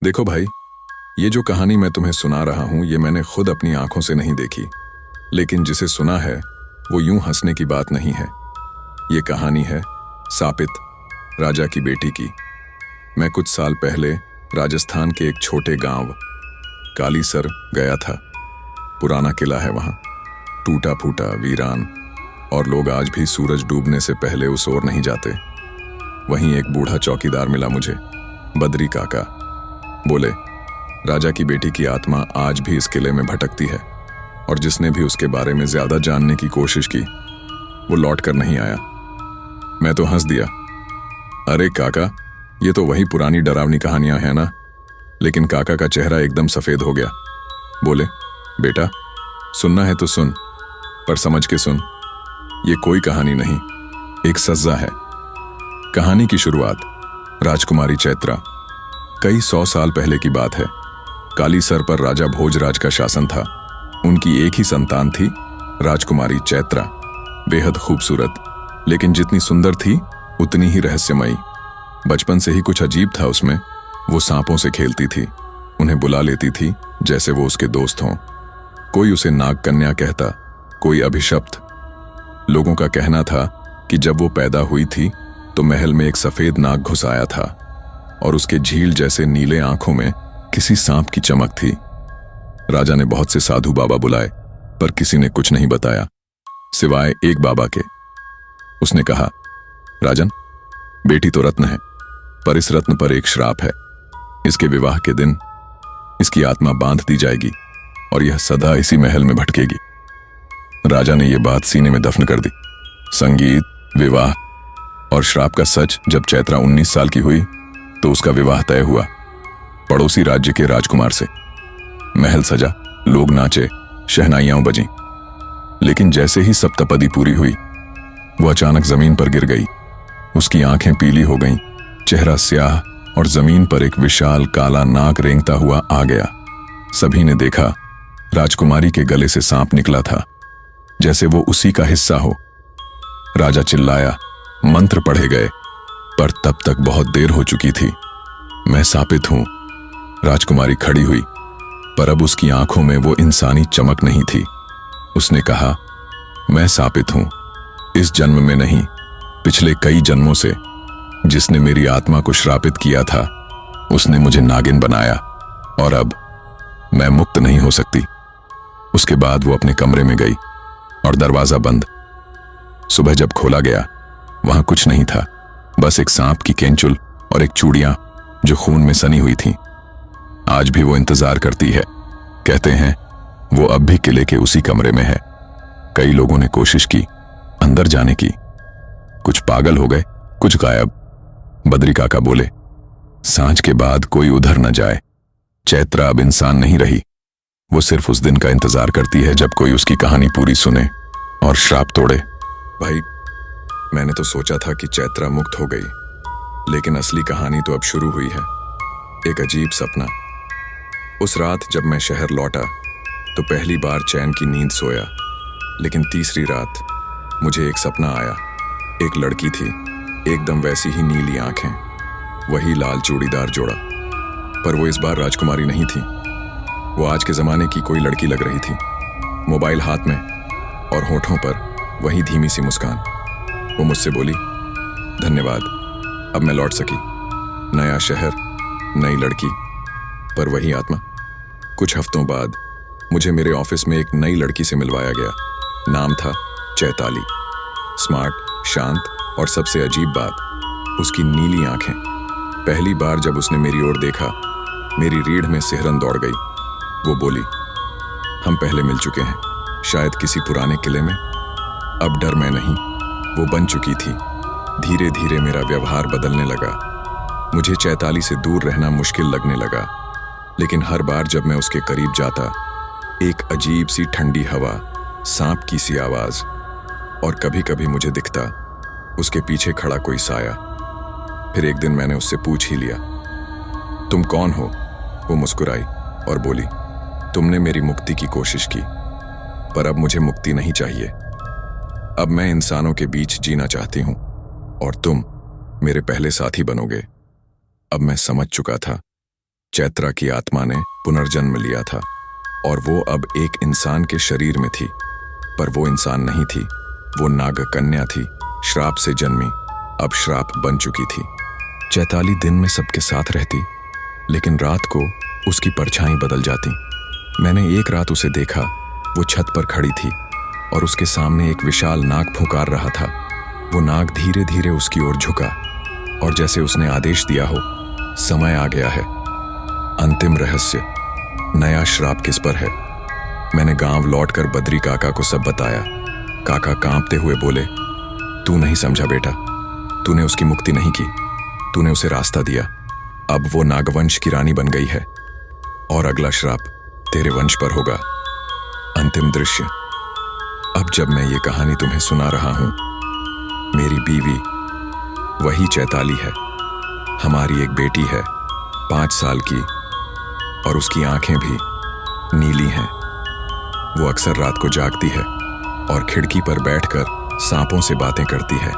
देखो भाई, ये जो कहानी मैं तुम्हें सुना रहा हूं ये मैंने खुद अपनी आंखों से नहीं देखी, लेकिन जिसे सुना है वो यूं हंसने की बात नहीं है। ये कहानी है सापित, राजा की बेटी की। मैं कुछ साल पहले राजस्थान के एक छोटे गांव कालीसर गया था। पुराना किला है वहां, टूटा फूटा, वीरान, और लोग आज भी सूरज डूबने से पहले उस ओर नहीं जाते। वहीं एक बूढ़ा चौकीदार मिला मुझे, बद्री काका। बोले, राजा की बेटी की आत्मा आज भी इस किले में भटकती है और जिसने भी उसके बारे में ज्यादा जानने की कोशिश की वो लौट कर नहीं आया। मैं तो हंस दिया। अरे काका, ये तो वही पुरानी डरावनी कहानियां हैं ना। लेकिन काका का चेहरा एकदम सफेद हो गया। बोले, बेटा सुनना है तो सुन, पर समझ के सुन। ये कोई कहानी नहीं, एक सज्जा है। कहानी की शुरुआत राजकुमारी चैत्रा। कई 100 साल पहले की बात है। कालीसर पर राजा भोजराज का शासन था। उनकी एक ही संतान थी, राजकुमारी चैत्रा। बेहद खूबसूरत, लेकिन जितनी सुंदर थी उतनी ही रहस्यमयी। बचपन से ही कुछ अजीब था उसमें। वो सांपों से खेलती थी, उन्हें बुला लेती थी जैसे वो उसके दोस्त हों। कोई उसे नाग कन्या कहता, कोई अभिशप्त। लोगों का कहना था कि जब वो पैदा हुई थी तो महल में एक सफेद नाग घुस आया था और उसके झील जैसे नीले आंखों में किसी सांप की चमक थी। राजा ने बहुत से साधु बाबा बुलाए, पर किसी ने कुछ नहीं बताया सिवाय एक बाबा के। उसने कहा, राजन, बेटी तो रत्न है, पर इस रत्न पर एक श्राप है। इसके विवाह के दिन इसकी आत्मा बांध दी जाएगी और यह सदा इसी महल में भटकेगी। राजा ने यह बात सीने में दफन कर दी। संगीत, विवाह और श्राप का सच जब चैत्रा 19 साल की हुई तो उसका विवाह तय हुआ, पड़ोसी राज्य के राजकुमार से। महल सजा, लोग नाचे, शहनाइयां बजीं। लेकिन जैसे ही सप्तपदी पूरी हुई वो अचानक जमीन पर गिर गई। उसकी आंखें पीली हो गईं, चेहरा स्याह, और जमीन पर एक विशाल काला नाग रेंगता हुआ आ गया। सभी ने देखा, राजकुमारी के गले से सांप निकला था, जैसे वो उसी का हिस्सा हो। राजा चिल्लाया, मंत्र पढ़े गए, पर तब तक बहुत देर हो चुकी थी। मैं सापित हूं। राजकुमारी खड़ी हुई, पर अब उसकी आंखों में वो इंसानी चमक नहीं थी। उसने कहा, मैं सापित हूं, इस जन्म में नहीं, पिछले कई जन्मों से। जिसने मेरी आत्मा को श्रापित किया था उसने मुझे नागिन बनाया और अब मैं मुक्त नहीं हो सकती। उसके बाद वो अपने कमरे में गई और दरवाजा बंद। सुबह जब खोला गया वहां कुछ नहीं था, बस एक सांप की केंचुल और एक चूड़ियां जो खून में सनी हुई थीं। आज भी वो इंतजार करती है। कहते हैं वो अब भी किले के उसी कमरे में है। कई लोगों ने कोशिश की अंदर जाने की, कुछ पागल हो गए, कुछ गायब। बद्री काका बोले, सांझ के बाद कोई उधर न जाए। चैत्रा अब इंसान नहीं रही। वो सिर्फ उस दिन का इंतजार करती है जब कोई उसकी कहानी पूरी सुने और श्राप तोड़े। भाई, मैंने तो सोचा था कि चैत्रा मुक्त हो गई, लेकिन असली कहानी तो अब शुरू हुई है। एक अजीब सपना। उस रात जब मैं शहर लौटा तो पहली बार चैन की नींद सोया, लेकिन तीसरी रात मुझे एक सपना आया। एक लड़की थी, एकदम वैसी ही नीली आंखें, वही लाल चूड़ीदार जोड़ा, पर वो इस बार राजकुमारी नहीं थी। वो आज के जमाने की कोई लड़की लग रही थी, मोबाइल हाथ में और होठों पर वही धीमी सी मुस्कान। वो मुझसे बोली, धन्यवाद, अब मैं लौट सकी। नया शहर, नई लड़की, पर वही आत्मा। कुछ हफ्तों बाद मुझे मेरे ऑफिस में एक नई लड़की से मिलवाया गया। नाम था चैताली। स्मार्ट, शांत, और सबसे अजीब बात, उसकी नीली आंखें। पहली बार जब उसने मेरी ओर देखा मेरी रीढ़ में सिहरन दौड़ गई। वो बोली, हम पहले मिल चुके हैं, शायद किसी पुराने किले में। अब डर मैं नहीं, वो बन चुकी थी। धीरे धीरे मेरा व्यवहार बदलने लगा। मुझे चैताली से दूर रहना मुश्किल लगने लगा, लेकिन हर बार जब मैं उसके करीब जाता एक अजीब सी ठंडी हवा, सांप की सी आवाज, और कभी कभी मुझे दिखता उसके पीछे खड़ा कोई साया। फिर एक दिन मैंने उससे पूछ ही लिया, तुम कौन हो? वो मुस्कुराई और बोली, तुमने मेरी मुक्ति की कोशिश की, पर अब मुझे मुक्ति नहीं चाहिए। अब मैं इंसानों के बीच जीना चाहती हूं और तुम मेरे पहले साथी बनोगे। अब मैं समझ चुका था चैत्रा की आत्मा ने पुनर्जन्म लिया था और वो अब एक इंसान के शरीर में थी, पर वो इंसान नहीं थी, वो नागकन्या थी, श्राप से जन्मी, अब श्राप बन चुकी थी। चैताली दिन में सबके साथ रहती, लेकिन रात को उसकी परछाई बदल जाती। मैंने एक रात उसे देखा, वो छत पर खड़ी थी और उसके सामने एक विशाल नाग फुंकार रहा था। वो नाग धीरे धीरे उसकी ओर झुका और जैसे उसने आदेश दिया हो, समय आ गया है। अंतिम रहस्य, नया श्राप किस पर है? मैंने गांव लौटकर बद्री काका को सब बताया। काका कांपते हुए बोले, तू नहीं समझा बेटा, तूने उसकी मुक्ति नहीं की, तूने उसे रास्ता दिया। अब वो नागवंश की रानी बन गई है और अगला श्राप तेरे वंश पर होगा। अंतिम दृश्य। अब जब मैं ये कहानी तुम्हें सुना रहा हूं, मेरी बीवी वही चैताली है। हमारी एक बेटी है 5 साल की और उसकी आंखें भी नीली हैं। वो अक्सर रात को जागती है और खिड़की पर बैठकर सांपों से बातें करती है।